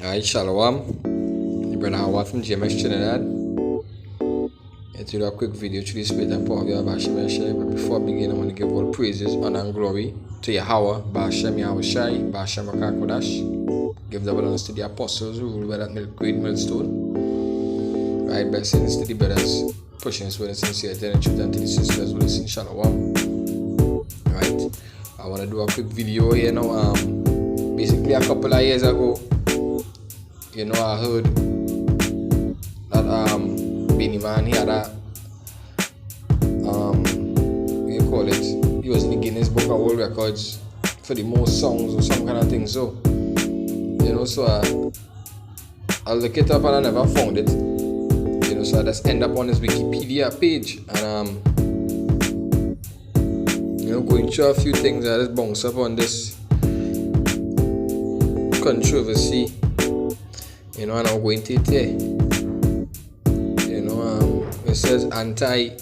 Alright, Shalom. You brother Howard from trimmest Trinidad. Here to do a quick video to the spirit and power of your Bashem Yahshai. But before I begin, I want to give all praises, honor, and glory to Yahweh, Bashem Yahushai, Bashem Rakakodash. Give the balance to the apostles who rule by that great millstone. Right, blessings to the brothers pushing this with a sincerity and truth, and to the sisters who listen. Shalom. Right, I want to do a quick video here now. Basically, a couple of years ago, I heard that Benny Man, he had a he was in the Guinness Book of World Records for the most songs or some kind of thing. So I look it up and I never found it. So I just end up on his Wikipedia page and going through a few things. I just bounce up on this controversy. And I'm going to it here. It says anti-gay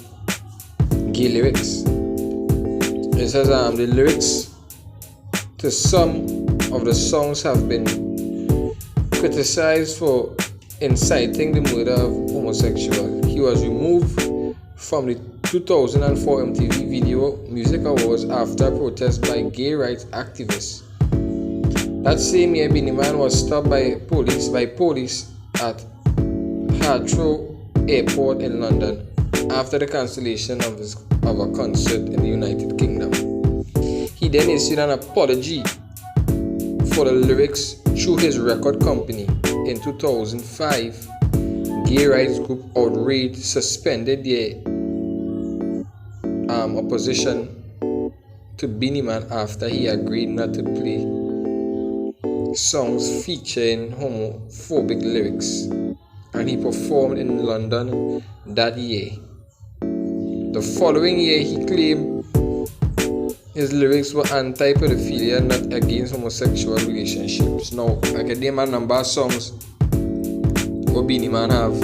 lyrics. It says the lyrics to some of the songs have been criticized for inciting the murder of homosexuals. He was removed from the 2004 MTV Video Music Awards after protest by gay rights activists. That same year, Benny Man was stopped by police at Heathrow Airport in London after the cancellation of a concert in the United Kingdom. He then issued an apology for the lyrics through his record company. In 2005, gay rights group Outrage suspended their opposition to Benny Man after he agreed not to play songs featuring homophobic lyrics, and he performed in London that year. The following year, he claimed his lyrics were anti-pedophilia, not against homosexual relationships. Now, I can name a number of songs where Benny Man have,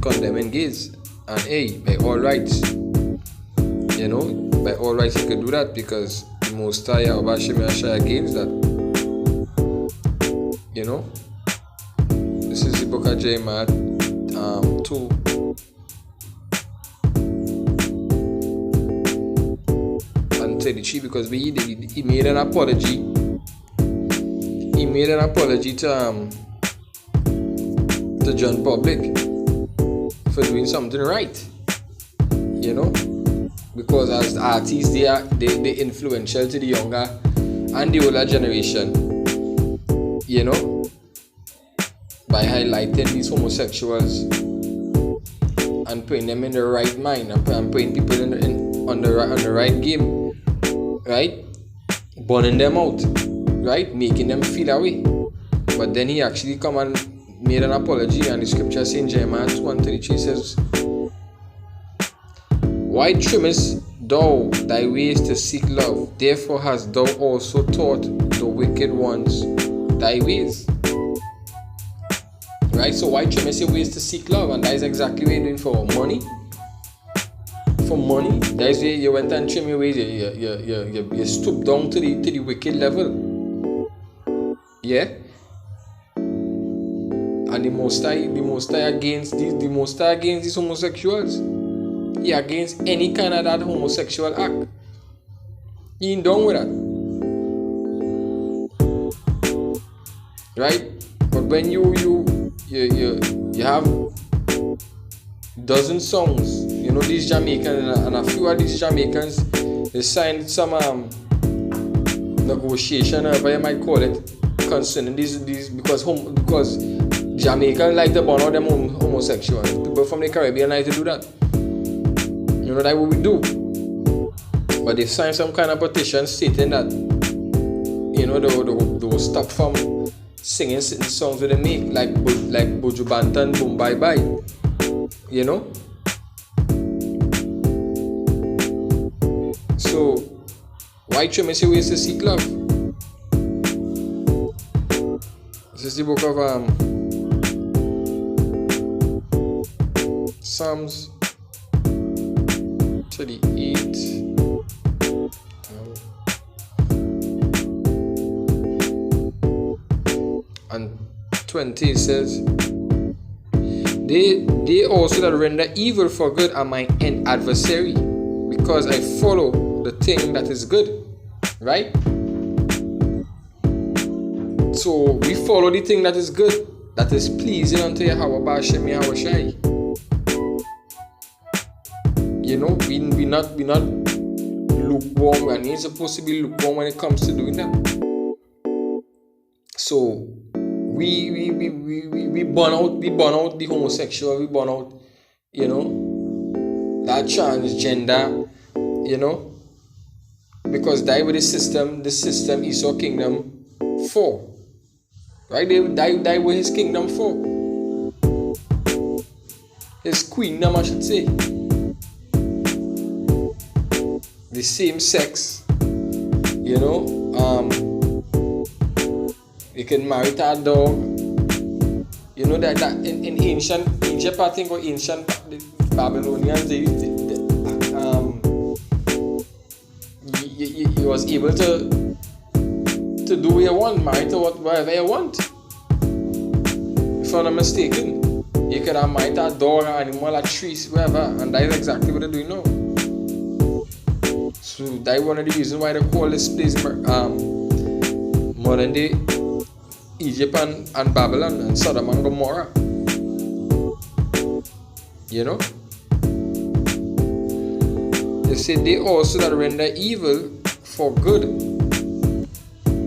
condemning gays, and hey, by all rights, by all rights he could do that because the Most High Bashem Yahshai against that. This is the book of Jeremiah 2. And 33, because he made an apology. He made an apology to John Public for doing something right. Because as artists they influential to the younger and the older generation. By highlighting these homosexuals and putting them in the right mind and putting people on the right game, right? Burning them out, right? Making them feel away. But then he actually come and made an apology, and the scripture in Jeremiah 1:33 says, "Why trimmest thou thy ways to seek love? Therefore hast thou also taught the wicked ones thy ways." Right? So why trimmest your ways to seek love? And that is exactly what you're doing for money. For money, that is where you went and trim your ways. You stoop down to the wicked level. Yeah. And the Most High against these homosexuals. He against any kind of that homosexual act. He ain't done with that. Right? But when you have dozen songs, these Jamaicans and a few of these Jamaicans, they signed some negotiation, or whatever you might call it, concerning these because Jamaicans like to burn out them homosexuals. People from the Caribbean like to do that. That's what we do. But they signed some kind of petition stating that they will stop from singing certain songs that they make, like Buju Banton, Boom Bye Bye. So why trimmest your ways to seek love? This is the book of Psalms 38. And 20, it says, They also that render evil for good are my adversary, because I follow the thing that is good. Right? So we follow the thing that is good, that is pleasing unto Yahweh Ba'ashem Yahweh Shai. You know, we not lukewarm, and ain't supposed to be lukewarm when it comes to doing that. So we burn out the homosexual, we burn out, you know, that transgender, you know, because die with the system Esau kingdom for. Right? They die with his kingdom for. His queendom, I should say. The same sex, you know, you can marry that dog, you know, that in ancient Egypt, I think, or ancient Babylonians, they you was able to do what you want, marry to whatever you want. If I'm not mistaken, you could have married that dog, an animal, a tree, whatever, and that is exactly what they're doing now. So that's one of the reasons why they call this place modern day Egypt and Babylon and Sodom and Gomorrah. You know? They say they also that render evil for good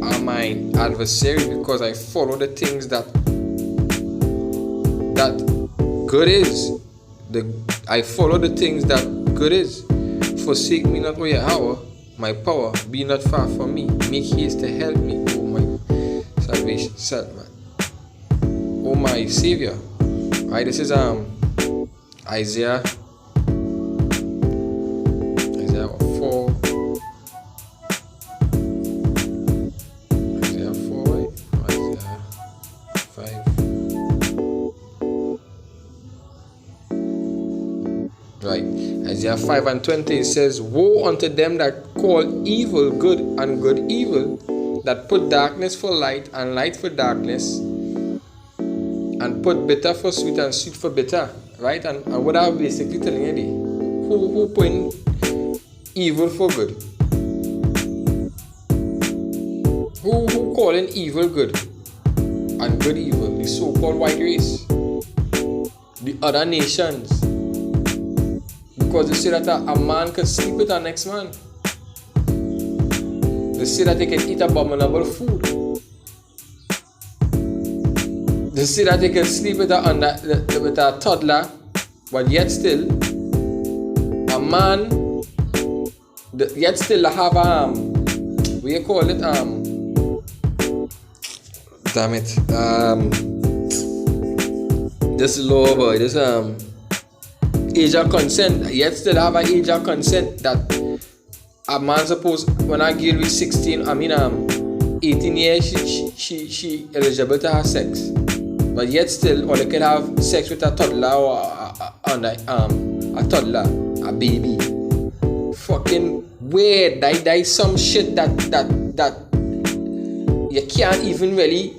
are my adversary, because I follow the things that good is. I follow the things that good is. Forsake me not, O Yahweh, my power, be not far from me. Make haste to help me, O my salvation, man. O my Savior. Alright, this is Isaiah 4. Isaiah 4, right? Isaiah 5. Right. Isaiah 5 and 20, it says, Woe unto them that call evil good and good evil, that put darkness for light and light for darkness, and put bitter for sweet and sweet for bitter. Right? And what I'm basically telling you, who put evil for good? Who calling evil good and good evil? The so-called white race, the other nations. Because they say that a man can sleep with a next man. They say that they can eat abominable food. They say that they can sleep with a toddler, but yet still, a man, yet still have what you call it, damn it, this law boy, this age of consent, yet still have an age of consent that a man supposed, when a girl is 18 years, she eligible to have sex. But yet still, or they can have sex with a toddler or a toddler, a baby. Fucking weird. That is some shit that you can't even really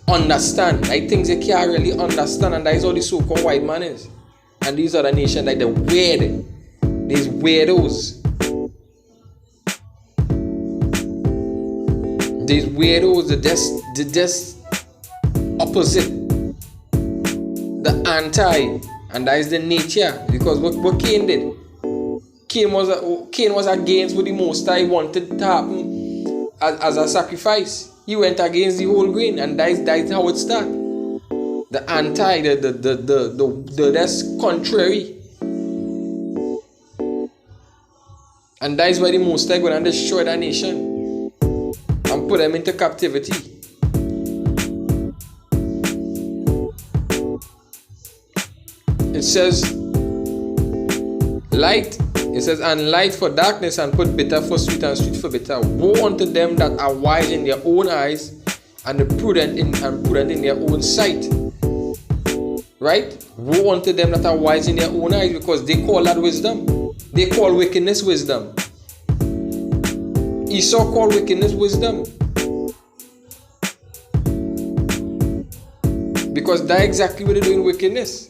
understand. Like things you can't really understand, and that is all the so-called white man is. And these other nations, like the weird, these weirdos. These weirdos, the just opposite, the anti, and that is the nature. Because what Cain did, Cain was against what the Most High wanted to happen as a sacrifice. He went against the whole grain, and that is how it started. The anti, the that's contrary, and that is why the Most High going to destroy that nation and put them into captivity. It says light. It says, and light for darkness, and put bitter for sweet and sweet for bitter. Woe unto them that are wise in their own eyes, and prudent in their own sight. Right? Woe unto them that are wise in their own eyes, because they call that wisdom. They call wickedness wisdom. Esau called wickedness wisdom. because that's exactly what they're doing, wickedness.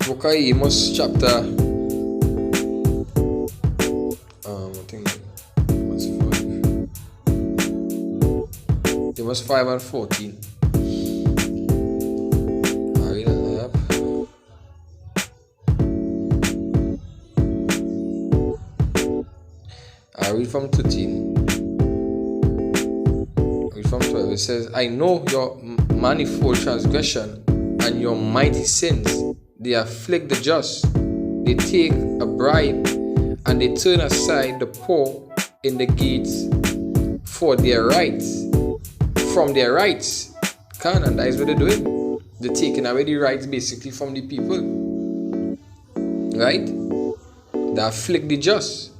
Book of Amos chapter I think Amos 5 and 14. I read from 13. I read from 12. It says, I know your manifold transgression and your mighty sins. They afflict the just. They take a bribe and they turn aside the poor in the gates for their rights. From their rights. And that is what they're doing. They're taking away the rights basically from the people. Right? They afflict the just.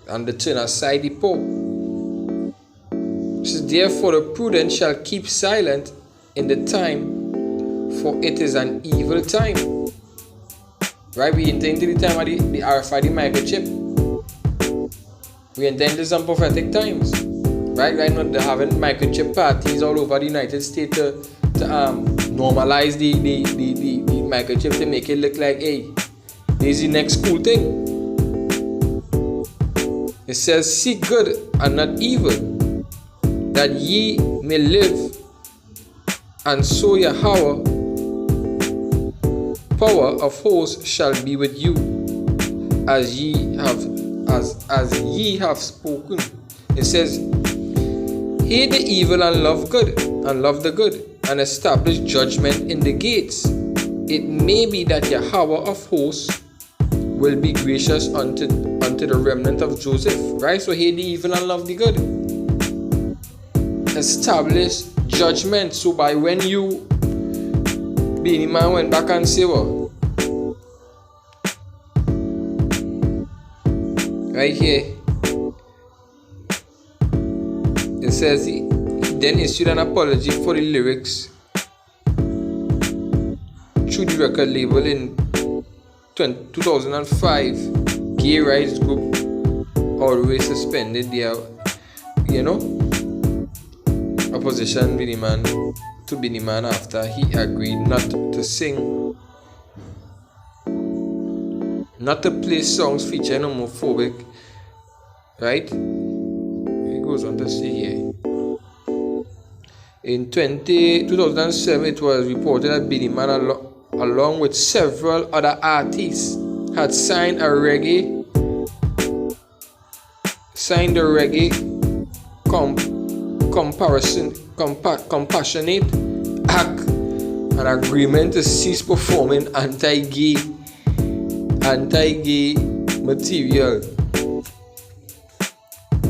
And they turn aside the poor. It says, therefore the prudent shall keep silent in the time, for it is an evil time. Right? We enter into the time of the RFID microchip. We enter into some prophetic times. Right now they're having microchip parties all over the United States to normalize the microchip, to make it look like, hey, this is the next cool thing. It says, seek good and not evil, that ye may live, and so Yahweh, power of hosts, shall be with you, as ye have spoken. It says, hate the evil and love good, and love the good, and establish judgment in the gates. It may be that Yahweh of hosts will be gracious unto the remnant of Joseph. Right? So hate the evil and love the good. Establish judgment. So by when you Beenie Man went back and say what? Right here. It says he then issued an apology for the lyrics through the record label in 2005. Gay rights group always suspended their, opposition Beenie Man after he agreed not to sing, not to play songs featuring homophobic. Right? It goes on to say here. In 2007, it was reported that Beenie Man, along with several other artists, had signed the reggae compassionate act, an agreement to cease performing anti-gay material.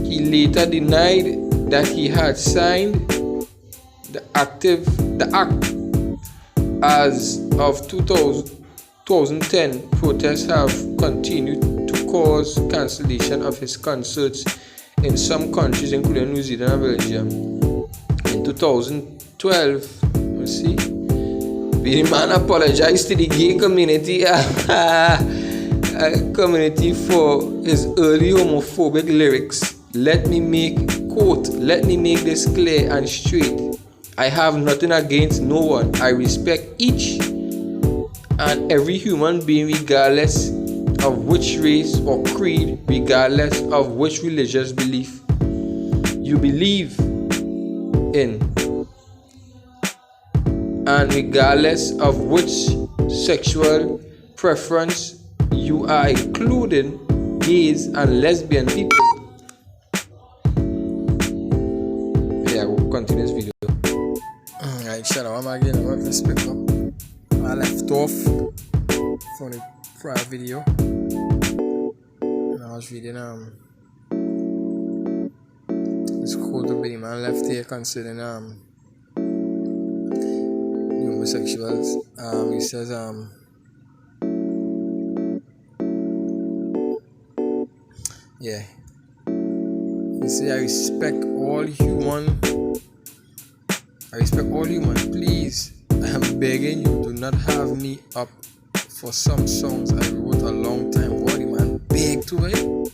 He later denied that he had signed the act. As of 2010, protests have continued to cause cancellation of his concerts in some countries, including New Zealand and Belgium. In 2012, Beenie Man apologized to the gay community for his early homophobic lyrics. Let me make this clear and straight. I have nothing against no one. I respect each and every human being, regardless of which race or creed, regardless of which religious belief you believe in, and regardless of which sexual preference you are, including gays and lesbian people. Yeah, we'll continue this video. Alright, shalom again. I'm going to pick up. I left off from the prior video, and I was reading this quote of Beenie Man left here concerning homosexuals. He says he said, I respect all human, please I am begging you, do not have me up for some songs I wrote a long time ago. Man, beg to it.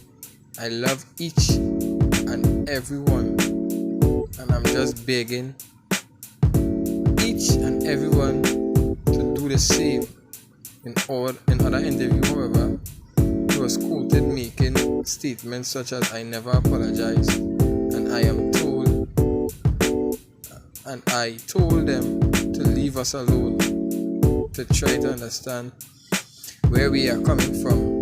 I love each and every one, and I'm just begging each and everyone to do the same. In other interview, however, he was quoted making statements such as "I never apologize," and I told them to leave us alone, to try to understand where we are coming from.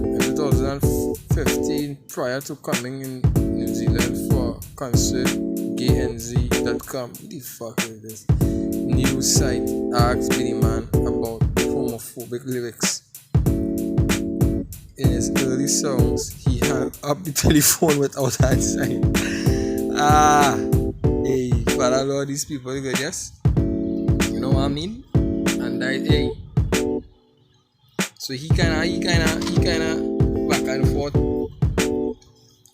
In 2015, prior to coming in New Zealand for concert, gaynz.com, the fuck is this news site, asked Billy Man about homophobic lyrics. In his early songs, he hung up the telephone without answering. Hey, Father Lord, these people are good, yes? You know what I mean? And hey. So he kinda back and forth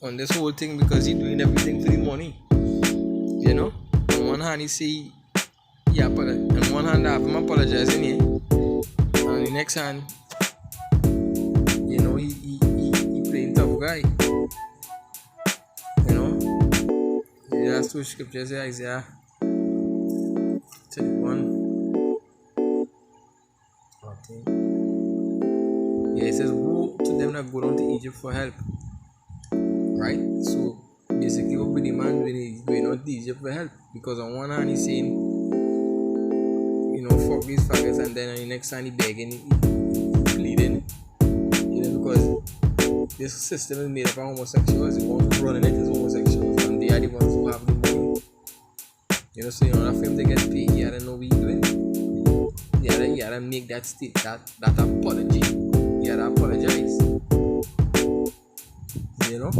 on this whole thing because he doing everything for the money. You know? On one hand he say on one hand I have him apologizing here. And on the next hand, you know, he playing tough guy. You know? He has two scriptures here, Isaiah 31. Okay. Yeah, it says, woe to them that go down to Egypt for help. Right? So basically what the man doing is going out to Egypt for help. Because on one hand he's saying, you know, fuck these faggots, and then on the next hand he begging, he pleading. You know, because this system is made up of homosexuals. The ones who running it is homosexuals, and they are the ones who have the money. You know, so in order for him to get paid, he had to know what he's doing. He had to make that apology. He had to apologize. You know?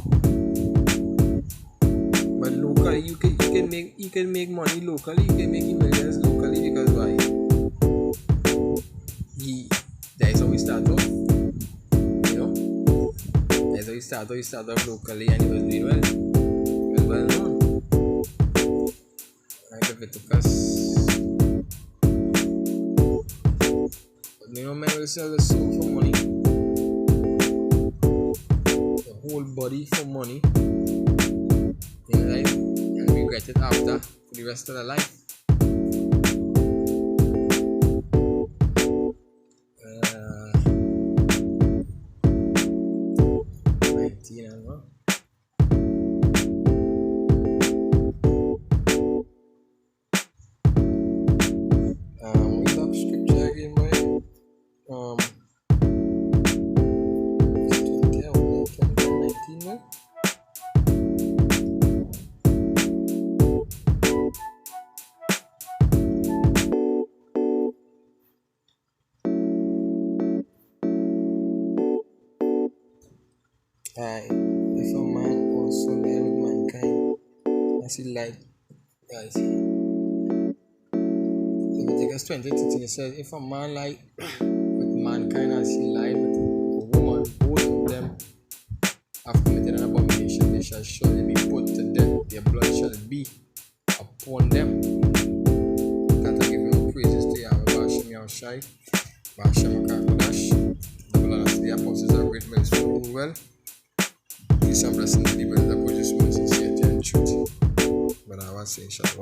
But locally, you can make money locally. You can make millions locally because why? That is how we start off. You know? That's how he started off locally, and he was doing well. He was well known. Like Leviticus. But you know, man will sell the soul for money. The whole body for money. In life, and regret it after for the rest of the life. 19 and what? What's up scripture again, boy? 19, man. If a man also live with mankind as he lied, guys. Leviticus 20:13 says, if a man lie with mankind as he lied with a woman, both of them have committed an abomination. They shall surely be put to death. Their blood shall be upon them. Can't I give no praises to Yahweh, Bashem Yahushai, Bashem Akakodash. The blood of the apostles are great men to rule well. Peace and blessings to the brothers that put this mercy, sincerity, and truth. But I was saying, Shalom.